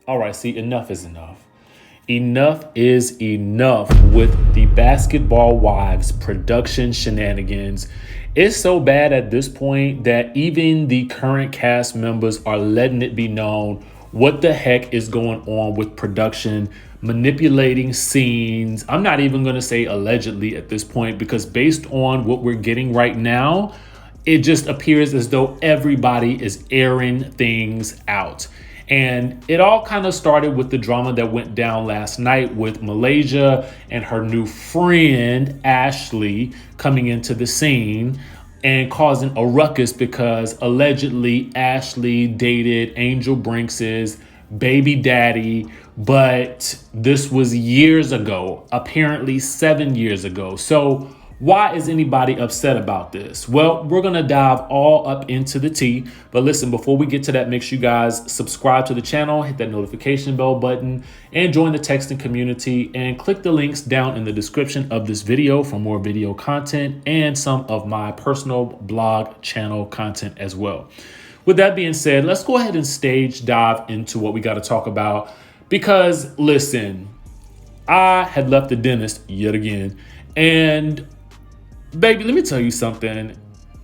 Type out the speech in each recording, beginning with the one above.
All right, see, enough is enough. Enough is enough with the Basketball Wives production shenanigans. It's so bad at this point that even the current cast members are letting it be known what the heck is going on with production, manipulating scenes. I'm not even going to say allegedly at this point because based on what we're getting right now, it just appears as though everybody is airing things out. And it all kind of started with the drama that went down last night with Malaysia and her new friend, Ashley, coming into the scene and causing a ruckus because allegedly Ashley dated Angel Brinks's baby daddy, but this was years ago, apparently 7 years ago. So why is anybody upset about this? Well, we're going to dive all up into the tea. But listen, before we get to that, make sure you guys subscribe to the channel, hit that notification bell button, and join the texting community. And click the links down in the description of this video for more video content and some of my personal blog channel content as well. With that being said, let's go ahead and stage dive into what we got to talk about. Because listen, I had left the dentist yet again. And baby, let me tell you something.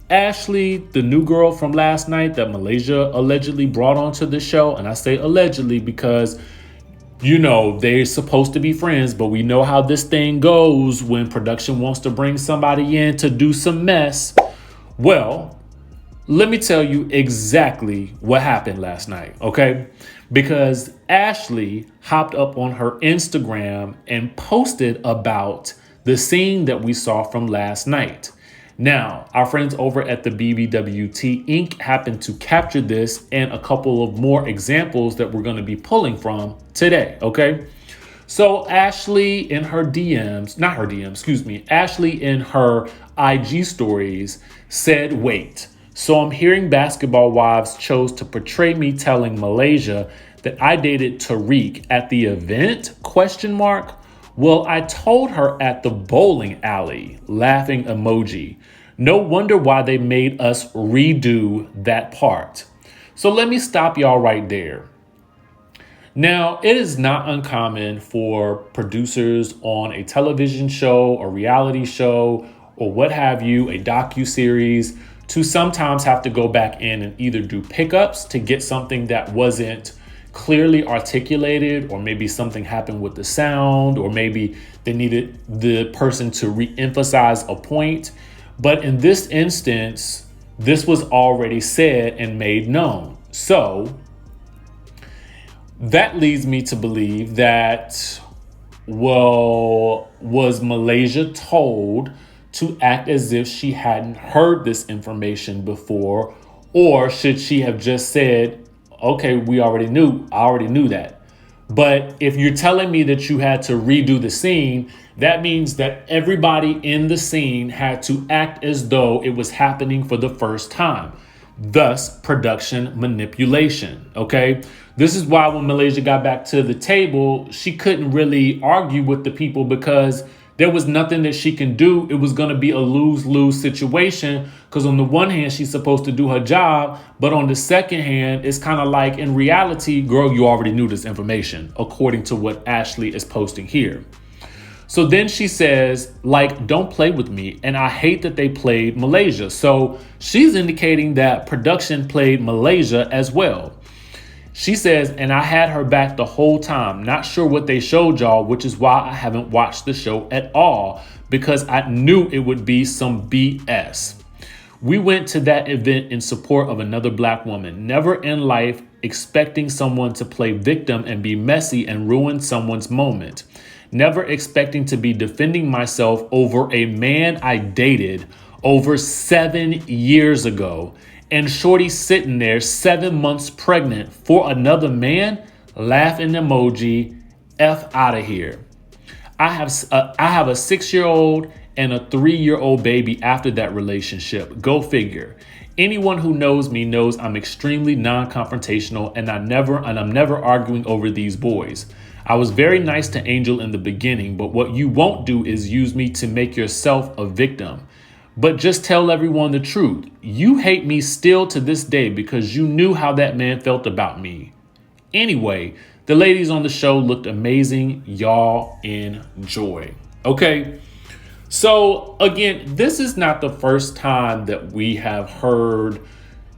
Ashley, the new girl from last night that Malaysia allegedly brought onto the show, and I say allegedly because, they're supposed to be friends, but we know how this thing goes when production wants to bring somebody in to do some mess. Well, let me tell you exactly what happened last night, okay? Because Ashley hopped up on her Instagram and posted about the scene that we saw from last night. Now, our friends over at the BBWT Inc. happened to capture this and a couple of more examples that we're going to be pulling from today, okay? So Ashley in her Ashley in her IG stories said, wait, so I'm hearing Basketball Wives chose to portray me telling Malaysia that I dated Tariq at the event, ? Well, I told her at the bowling alley, laughing emoji. No wonder why they made us redo that part. So let me stop y'all right there. Now, it is not uncommon for producers on a television show, a reality show, or what have you, a docuseries, to sometimes have to go back in and either do pickups to get something that wasn't clearly articulated, or maybe something happened with the sound, or maybe they needed the person to re-emphasize a point. But in this instance, this was already said and made known. So that leads me to believe that, well, was Malaysia told to act as if she hadn't heard this information before? Or should she have just said, okay, I already knew that. But if you're telling me that you had to redo the scene, that means that everybody in the scene had to act as though it was happening for the first time. Thus, production manipulation, okay? This is why when Malaysia got back to the table, she couldn't really argue with the people because there was nothing that she can do. It was going to be a lose-lose situation because on the one hand, she's supposed to do her job. But on the second hand, it's kind of like in reality, girl, you already knew this information, according to what Ashley is posting here. So then she says, don't play with me. And I hate that they played Malaysia. So she's indicating that production played Malaysia as well. She says, and I had her back the whole time. Not sure what they showed y'all, which is why I haven't watched the show at all, because I knew it would be some BS. We went to that event in support of another Black woman. Never in life expecting someone to play victim and be messy and ruin someone's moment. Never expecting to be defending myself over a man I dated over 7 years ago. And shorty sitting there 7 months pregnant for another man, laughing emoji, F out of here. I have a 6-year-old and a 3-year-old baby after that relationship. Go figure. Anyone who knows me knows I'm extremely non-confrontational and I'm never arguing over these boys. I was very nice to Angel in the beginning, but what you won't do is use me to make yourself a victim. But just tell everyone the truth. You hate me still to this day because you knew how that man felt about me. Anyway, the ladies on the show looked amazing. Y'all enjoy. Okay. So again, this is not the first time that we have heard,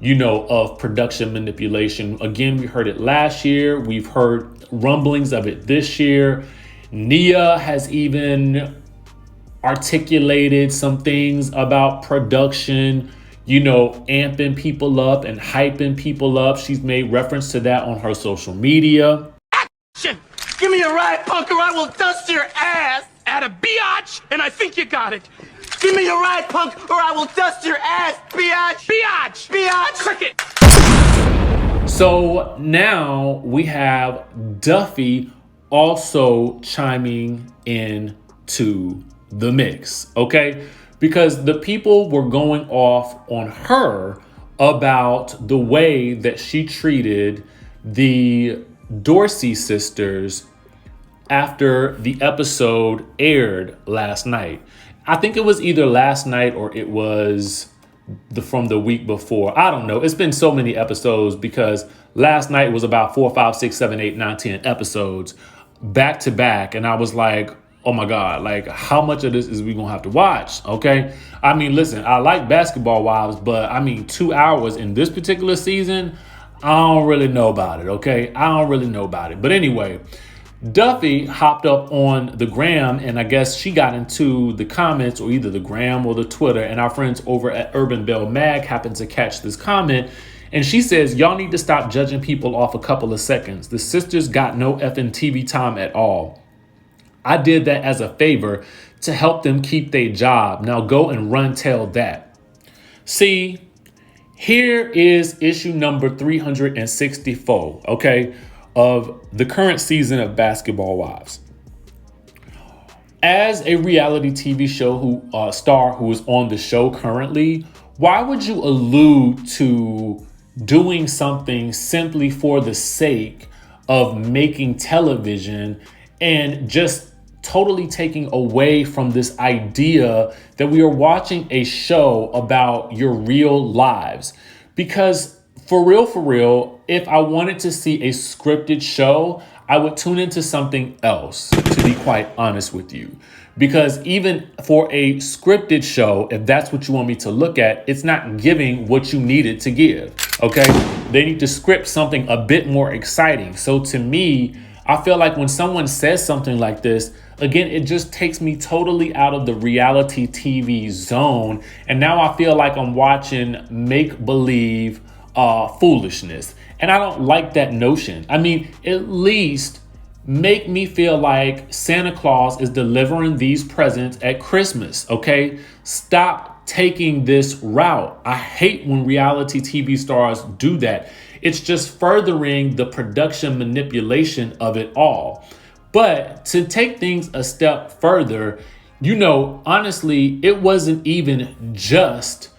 of production manipulation. Again, we heard it last year. We've heard rumblings of it this year. Nia has even articulated some things about production, amping people up and hyping people up. She's made reference to that on her social media. Action! Give me a ride, punk, or I will dust your ass at a biatch, and I think you got it. Give me a ride, punk, or I will dust your ass, biatch! Biatch! Biatch! Cricket! So now we have Duffy also chiming in to the mix, okay? Because the people were going off on her about the way that she treated the Dorsey sisters after the episode aired last night. I think it was either last night or it was from the week before. I don't know. It's been so many episodes because last night was about 4, 5, 6, 7, 8, 9, 10 episodes back to back. And I was like, oh my God, like how much of this is we gonna have to watch? Okay. I mean, listen, I like Basketball Wives, but I mean, 2 hours in this particular season, I don't really know about it. Okay. I don't really know about it. But anyway, Duffy hopped up on the gram, and I guess she got into the comments, or either the gram or the Twitter, and our friends over at Urban Bell Mag happened to catch this comment, and she says, y'all need to stop judging people off a couple of seconds. The sisters got no effing TV time at all. I did that as a favor to help them keep their job. Now go and run tell that. See, here is issue number 364, okay, of the current season of Basketball Wives. As a reality TV show star who is on the show currently, why would you allude to doing something simply for the sake of making television and just totally taking away from this idea that we are watching a show about your real lives? Because for real, if I wanted to see a scripted show, I would tune into something else, to be quite honest with you. Because even for a scripted show, if that's what you want me to look at, it's not giving what you needed to give, okay? They need to script something a bit more exciting. So to me, I feel like when someone says something like this, again, it just takes me totally out of the reality TV zone. And now I feel like I'm watching make-believe foolishness. And I don't like that notion. I mean, at least make me feel like Santa Claus is delivering these presents at Christmas, okay? Stop taking this route. I hate when reality TV stars do that. It's just furthering the production manipulation of it all. But to take things a step further, honestly, it wasn't even just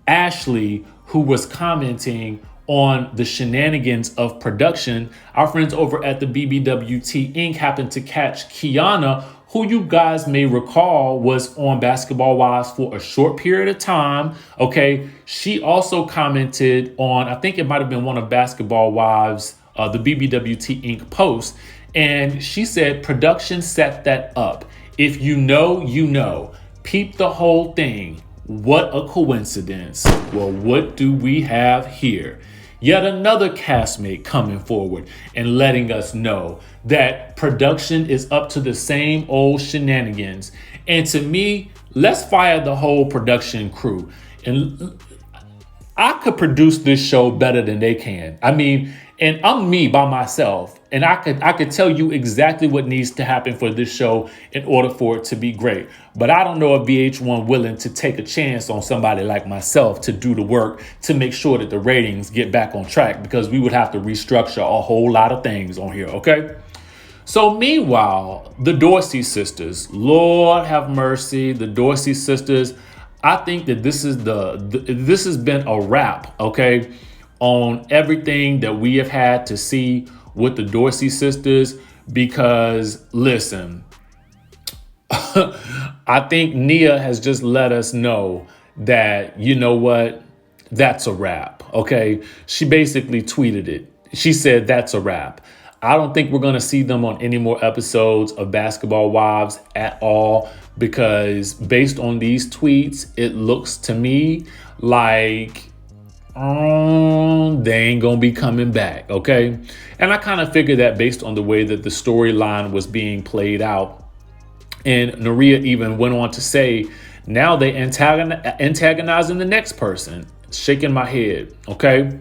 Ashley who was commenting on the shenanigans of production. Our friends over at the BBWT Inc. happened to catch Kiana, who you guys may recall was on Basketball Wives for a short period of time. Okay. She also commented on, I think it might have been one of Basketball Wives, the BBWT Inc. posts. And she said, production set that up. If you know, you know. Peep the whole thing. What a coincidence. Well, what do we have here? Yet another castmate coming forward and letting us know that production is up to the same old shenanigans. And to me, let's fire the whole production crew. And I could produce this show better than they can. I mean, and I'm me by myself, and I could tell you exactly what needs to happen for this show in order for it to be great. But I don't know if VH1 willing to take a chance on somebody like myself to do the work to make sure that the ratings get back on track, because we would have to restructure a whole lot of things on here, okay? So meanwhile, the Dorsey sisters, Lord have mercy, the Dorsey sisters, I think that this has been a wrap, okay, on everything that we have had to see with the Dorsey sisters. Because listen, I think Nia has just let us know that, you know what, that's a wrap. Okay. She basically tweeted it. she said that's a wrap. I don't think we're going to see them on any more episodes of Basketball Wives at all, because based on these tweets, it looks to me like they ain't gonna be coming back, okay? And I kind of figured that based on the way that the storyline was being played out. And Naria even went on to say, now they antagonizing the next person. Shaking my head, okay?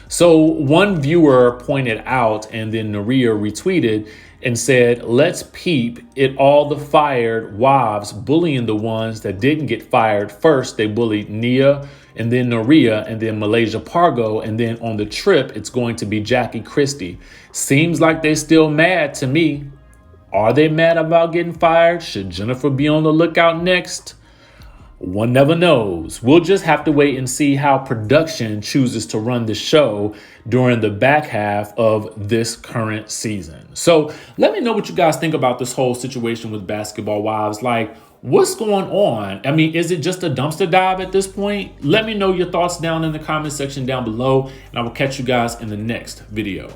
So one viewer pointed out, and then Naria retweeted and said, let's peep it, all the fired wives bullying the ones that didn't get fired first. They bullied Nia, and then Naria, and then Malaysia Pargo, and then on the trip, it's going to be Jackie Christie. Seems like they're still mad to me. Are they mad about getting fired? Should Jennifer be on the lookout next? One never knows. We'll just have to wait and see how production chooses to run the show during the back half of this current season. So let me know what you guys think about this whole situation with Basketball Wives. Like, what's going on? I mean, is it just a dumpster dive at this point? Let me know your thoughts down in the comment section down below, and I will catch you guys in the next video.